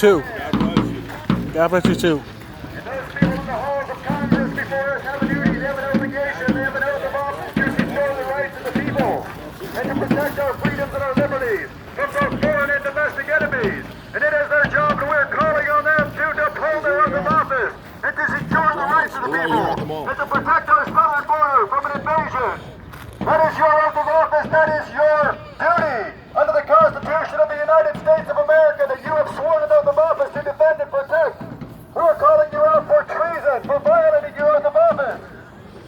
too. God bless you. God bless you too. And those people in the halls of Congress before us have a duty, they have an obligation, they have an oath of office to secure the rights of the people and to protect our freedoms and our liberties from both foreign and domestic enemies. And it is their job, and we're calling on them to uphold their oath of office and to secure the rights of the people and to protect our southern border from an invasion. That is your oath of office. That is your duty under the Constitution of the United States of America that you have sworn an oath of office to defend and protect. We are calling you out for treason, for violating your oath of office.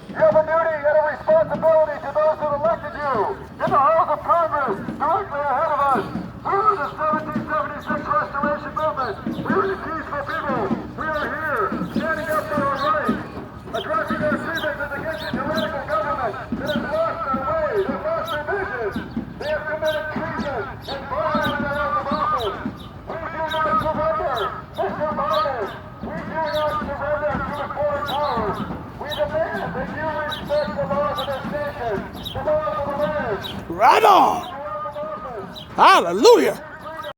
You have a duty and a responsibility to those who elected you in the halls of Congress directly ahead of us. We are the 1776 Restoration Movement. We are the peaceful people. We are here standing up for our rights, addressing our grievances against the tyrannical government that has lost their way, they have lost their vision. They have committed treason and violated their oath of office. We do not surrender, Mr. Biden. We do not surrender to the foreign powers. We demand that you respect the laws of this nation, the laws of the land. Right on. Hallelujah.